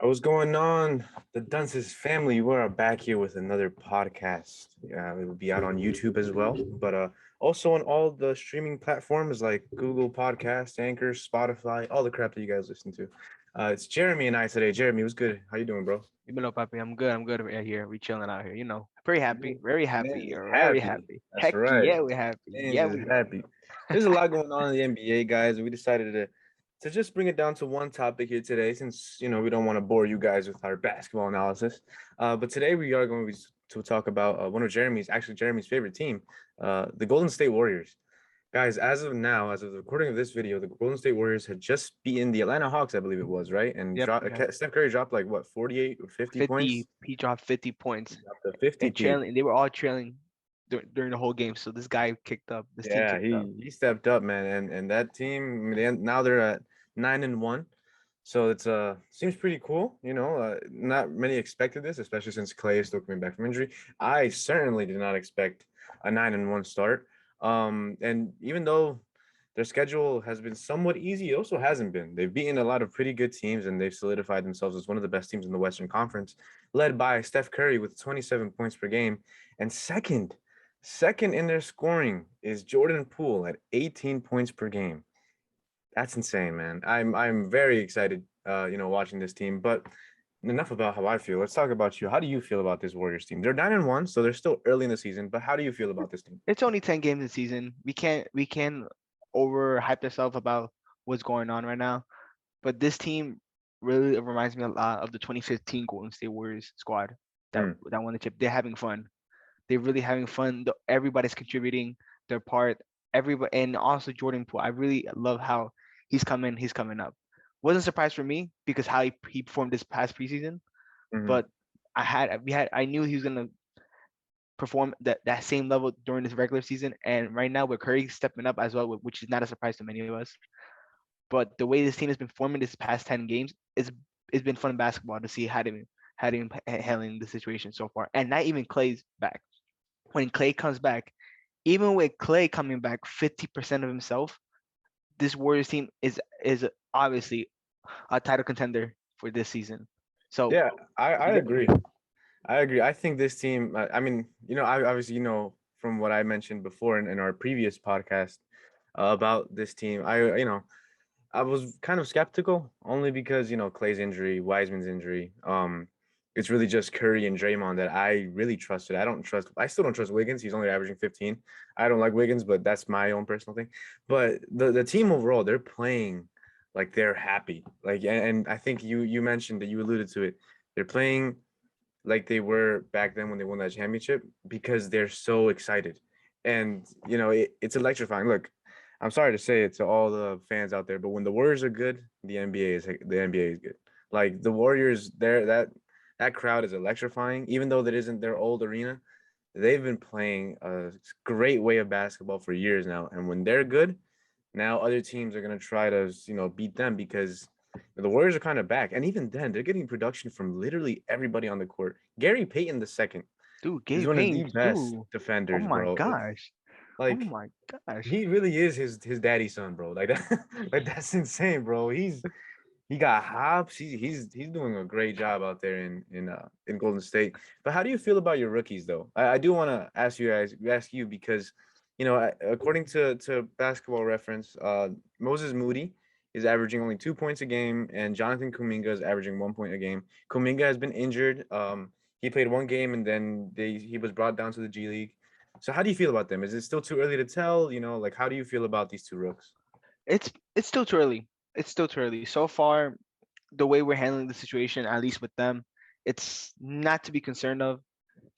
What's going on? The Dunces family. We're back here with another podcast. It will be out on YouTube as well, but also on all the streaming platforms like Google Podcasts, Anchor, Spotify, all the crap that you guys listen to. It's Jeremy and I today. Jeremy, what's good? How you doing, bro? Dímelo, papi. I'm good. I'm good right here. We chilling out here. Very happy. Very Man happy. is Very happy. happy. That's Heck right. yeah, we're happy. Fans Yeah, is we. happy. There's a lot going on in the NBA, guys, and we decided to just bring it down to one topic here today, since we don't want to bore you guys with our basketball analysis. But today we are going to talk about one of Jeremy's favorite team, the Golden State Warriors. Guys, as of now, as of the recording of this video, the Golden State Warriors had just beaten the Atlanta Hawks, I believe it was, right? And Yep. Yep. Steph Curry dropped like what, 48 or 50 50. points? He dropped 50 points He dropped a 50 and piece. trailing. They were all trailing during the whole game. So this guy kicked up. This team Yeah, kicked up. he stepped up, man, and that team, I mean, now they're at 9-1, so it's seems pretty cool. Not many expected this, especially since Clay is still coming back from injury. I certainly did not expect a 9-1 start. And even though their schedule has been somewhat easy, it also hasn't been. They've beaten a lot of pretty good teams, and they've solidified themselves as one of the best teams in the Western Conference, led by Steph Curry with 27 points per game, and second in their scoring is Jordan Poole at 18 points per game. That's insane, man. I'm very excited, watching this team. But enough about how I feel. Let's talk about you. How do you feel about this Warriors team? They're 9-1, so they're still early in the season. But how do you feel about this team? It's only 10 games this season. We can't overhype ourselves about what's going on right now. But this team really reminds me a lot of the 2015 Golden State Warriors squad that Mm. that won the chip. They're having fun. They're really having fun. Everybody's contributing their part. Everybody, and also Jordan Poole. I really love how he's coming. He's coming up. Wasn't surprised for me because how he performed this past preseason, Hmm. but I knew he was gonna perform that same level during this regular season. And right now with Curry stepping up as well, which is not a surprise to many of us. But the way this team has been performing this past 10 games is it's been fun basketball to see how they handling the situation so far. And not even Clay's back. When Clay comes back, even with Clay coming back 50% of himself, this Warriors team is obviously a title contender for this season. So Yeah, I yeah, agree. I agree. I think this team, I mean, I obviously, from what I mentioned before in our previous podcast about this team, I was kind of skeptical only because Clay's injury, Wiseman's injury. It's really just Curry and Draymond that I really trusted. I still don't trust Wiggins. He's only averaging 15. I don't like Wiggins, but that's my own personal thing. But the team overall, they're playing like they're happy. Like, and I think you mentioned that, you alluded to it. They're playing like they were back then when they won that championship because they're so excited. And it's electrifying. Look, I'm sorry to say it to all the fans out there, but when the Warriors are good, the NBA is good. Like the Warriors, that crowd is electrifying. Even though that isn't their old arena, they've been playing a great way of basketball for years now. And when they're good, now other teams are gonna try to beat them because the Warriors are kind of back. And even then, they're getting production from literally everybody on the court. Gary Payton the second dude, is Gary one of Payne, the best dude. Oh defenders, my bro. gosh. Oh Like my gosh. he really is his daddy's son, bro. Like that, like that's insane, bro. He got hops. He's doing a great job out there in Golden State. But how do you feel about your rookies, though? I do want to ask you because, according to Basketball Reference, Moses Moody is averaging only 2 points a game, and Jonathan Kuminga is averaging 1 point a game. Kuminga has been injured. He played one game, and then he was brought down to the G League. So how do you feel about them? Is it still too early to tell? Like how do you feel about these two rooks? It's still too early. It's still too early. So far, the way we're handling the situation, at least with them, it's not to be concerned of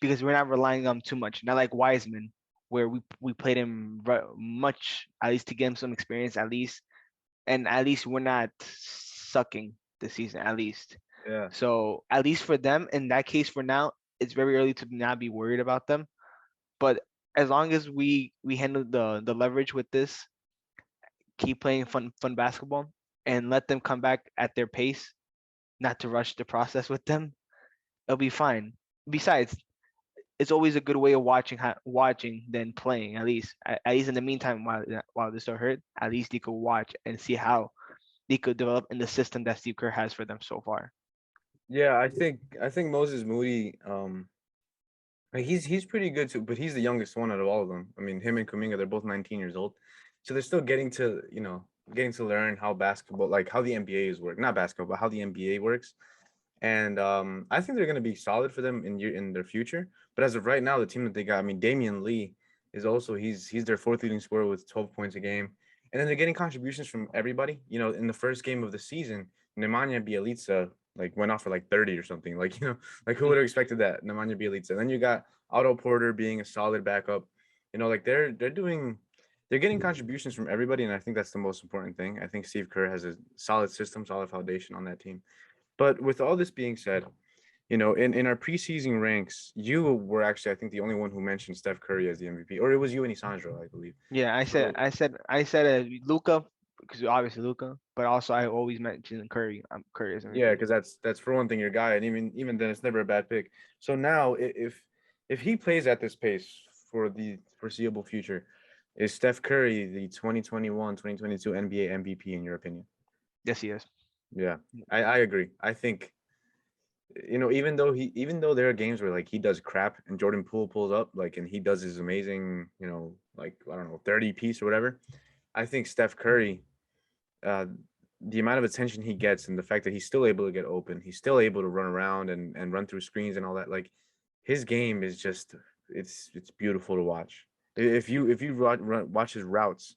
because we're not relying on them too much. Not like Wiseman, where we played him much, at least to get him some experience, at least, and at least we're not sucking this season, at least. Yeah. So at least for them, in that case, for now, it's very early to not be worried about them. But as long as we handle the leverage with this, keep playing fun basketball, and let them come back at their pace, not to rush the process with them, it'll be fine. Besides, it's always a good way of watching than playing. At least in the meantime, while they're still hurt, at least they could watch and see how they could develop in the system that Steve Kerr has for them so far. Yeah, I think Moses Moody, like, he's pretty good too, but he's the youngest one out of all of them. I mean, him and Kuminga, they're both 19 years old, so they're still getting to learn how basketball, like how the NBA is work, not basketball, but how the NBA works. And I think they're going to be solid for them in their future. But as of right now, the team that they got, I mean, Damian Lee is also he's their fourth leading scorer with 12 points a game, and then they're getting contributions from everybody. In the first game of the season, Nemanja Bjelica like went off for like 30 or something. Like like who would have expected that? Nemanja Bjelica. And then you got Otto Porter being a solid backup. Like they're getting contributions from everybody, and I think that's the most important thing. I think Steve Kerr has a solid system, solid foundation on that team. But with all this being said, in our preseason ranks, you were actually, I think, the only one who mentioned Steph Curry as the MVP, or it was you and Isandro, I believe. Yeah, So I said Luca because obviously Luca, but also I always mention Curry. Curry as yeah, MVP. because that's for one thing your guy, and even then, it's never a bad pick. So now, if he plays at this pace for the foreseeable future, is Steph Curry the 2021-2022 NBA MVP in your opinion? Yes, he is. Yeah, I agree. I think even though there are games where like he does crap and Jordan Poole pulls up like and he does his amazing, like I don't know, 30 piece or whatever. I think Steph Curry, uh the amount of attention he gets and the fact that he's still able to get open, he's still able to run around and run through screens and all that, like his game is just it's beautiful to watch. If you watch his routes,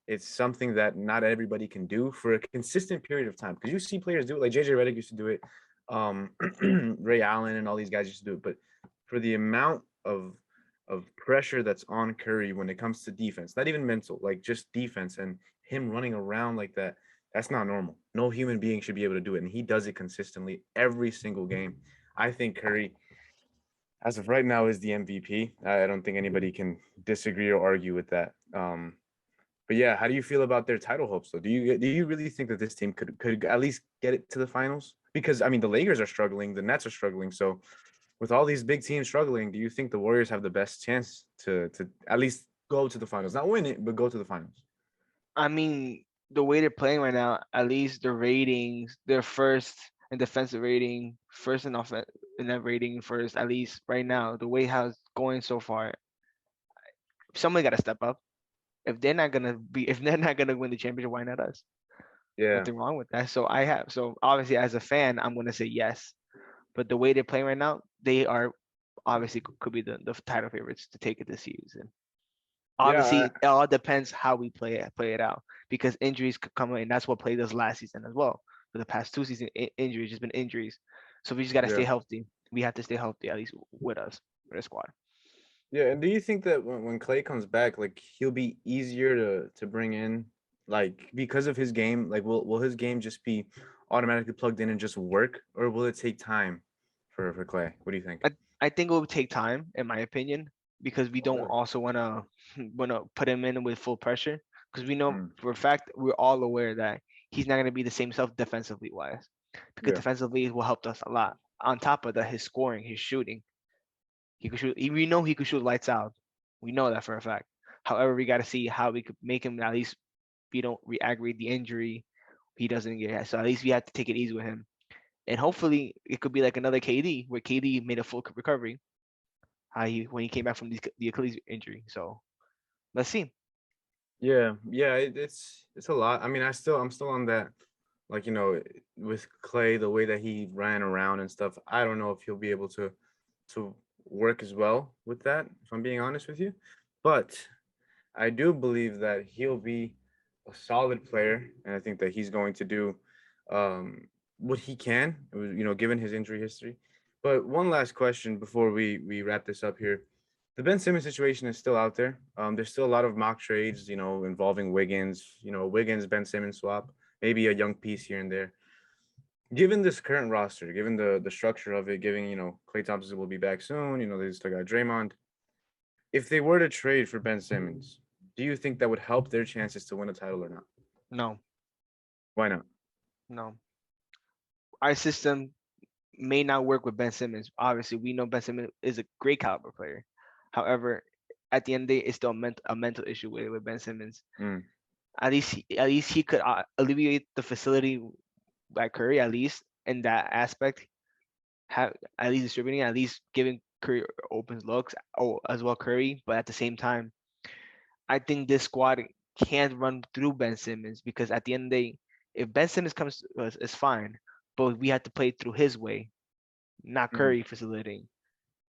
it's something that not everybody can do for a consistent period of time. Because you see players do it, like JJ Redick used to do it, um, Ray Allen and all these guys used to do it. But for the amount of pressure that's on Curry when it comes to defense, not even mental, like just defense, and him running around like that, that's not normal. No human being should be able to do it, and he does it consistently every single game. I think Curry, as of right now, is the MVP. I don't think anybody can disagree or argue with that. But yeah, how do you feel about their title hopes though? Do you really think that this team could at least get it to the finals? Because I mean, the Lakers are struggling, the Nets are struggling. So with all these big teams struggling, do you think the Warriors have the best chance to at least go to the finals? Not win it, but go to the finals. I mean, the way they're playing right now, at least the ratings, their first in defensive rating, first in offense in that rating, first at least right now, the way how it's going so far, somebody got to step up. If they're not gonna win the championship, why not us? Yeah. Nothing wrong with that. So obviously as a fan, I'm gonna say yes. But the way they're playing right now, they are obviously could be the title favorites to take it this season. Yeah. Obviously, it all depends how we play it out because injuries could come in. That's what played us last season as well. For the past 2 seasons, injuries just been injuries. So we just gotta stay Yeah. healthy. We have to stay healthy at least with us, with the squad. Yeah. And do you think that when Clay comes back, like he'll be easier to bring in, like because of his game? Like will his game just be automatically plugged in and just work, or will it take time for Clay? What do you think? I I think it will take time, in my opinion, because we Oh, don't really? also wanna wanna put him in with full pressure because we know Mm, for a fact we're all aware that he's not gonna be the same self defensively wise because yeah. defensively it will help us a lot. On top of that, his scoring, his shooting, he could shoot. We know he could shoot lights out. We know that for a fact. However, we got to see how we could make him at least we don't re-aggravate the injury. He doesn't get so at least we have to take it easy with him. And hopefully it could be like another KD where KD made a full recovery. How he when he came back from the Achilles injury. So let's see. Yeah, yeah, it's a lot. I mean, I'm still on that, like with Clay, the way that he ran around and stuff. I don't know if he'll be able to work as well with that, if I'm being honest with you. But I do believe that he'll be a solid player, and I think that he's going to do what he can, given his injury history. But one last question before we wrap this up here. The Ben Simmons situation is still out there. There's still a lot of mock trades, involving Wiggins, Wiggins Ben Simmons swap, maybe a young piece here and there. Given this current roster, given the structure of it, given Klay Thompson will be back soon, they still got Draymond. If they were to trade for Ben Simmons, do you think that would help their chances to win a title or not? No, Why not? no. Our system may not work with Ben Simmons. Obviously, we know Ben Simmons is a great caliber player. However, at the end of the day, it's still a mental issue with Ben Simmons. Mm, At least he could alleviate the facility by Curry at least in that aspect. have at least distributing, at least giving Curry open looks, oh, as well Curry. But at the same time, I think this squad can't run through Ben Simmons because at the end of the day, if Ben Simmons comes to us, it's fine, but we have to play through his way, not Mhm. Curry facilitating.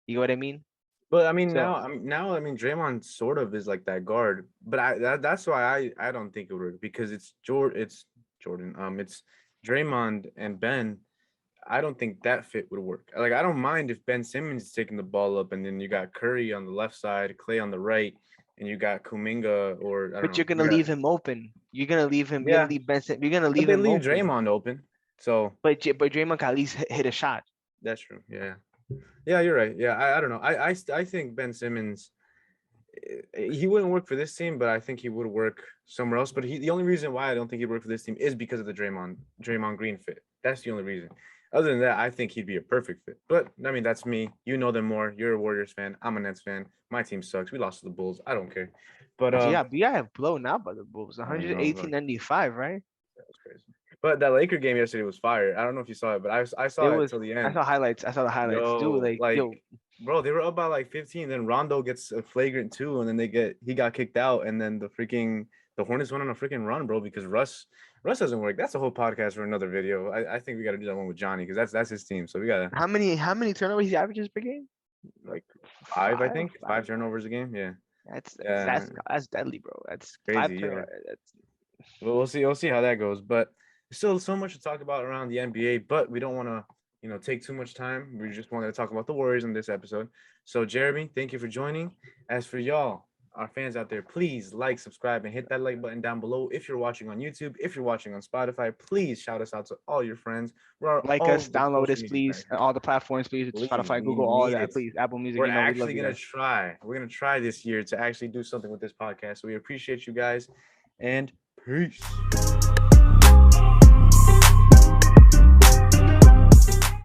You know what I mean? But I mean So, now Draymond sort of is like that guard, but that's why I don't think it would work because it's Jordan it's Draymond and Ben. I don't think that fit would work. Like I don't mind if Ben Simmons is taking the ball up and then you got Curry on the left side, Clay on the right, and you got Kuminga or I don't but know. you're gonna You got leave him open. You're gonna leave him. You're yeah, gonna leave Ben. You're gonna but leave they him leave open. Draymond open. So But Draymond can at least hit a shot. that's true. Yeah. Yeah, you're right. Yeah, I don't know. I think Ben Simmons he wouldn't work for this team, but I think he would work somewhere else. But the only reason why I don't think he'd work for this team is because of the Draymond Green fit. That's the only reason. Other than that, I think he'd be a perfect fit. But I mean, that's me. You know them more. You're a Warriors fan. I'm a Nets fan. My team sucks. We lost to the Bulls. I don't care. But So yeah, we got blown out by the Bulls, I don't know. 118-95, right? That was crazy. But that Laker game yesterday was fire. I don't know if you saw it, but I It saw it was. till the I end. saw highlights. I saw the highlights, dude. Yo, Like, like, yo, bro, they were up by like 15. Then Rondo gets a flagrant two, and then he got kicked out, and then the Hornets went on a freaking run, bro, because Russ doesn't work. That's a whole podcast for another video. I think we got to do that one with Johnny because that's his team. So we gotta how many turnovers he averages per game? like five, I Five, think, five. five turnovers a game. Yeah, That's that's yeah, that's that's deadly, bro. That's five crazy. Yeah. turnovers. That's Well, we'll see how that goes. But there's still so much to talk about around the NBA, but we don't want to, take too much time. We just wanted to talk about the Warriors in this episode. So, Jeremy, thank you for joining. As for y'all, our fans out there, please like, subscribe, and hit that like button down below. If you're watching on YouTube, if you're watching on Spotify, please shout us out to all your friends. We're on like all us, the download social us, media please. platforms. All the platforms, please. Please, Spotify, we Google, all need that, it. please. Apple Music, We're we love actually you gonna guys. try. We're gonna try this year to actually do something with this podcast. So we appreciate you guys, and peace.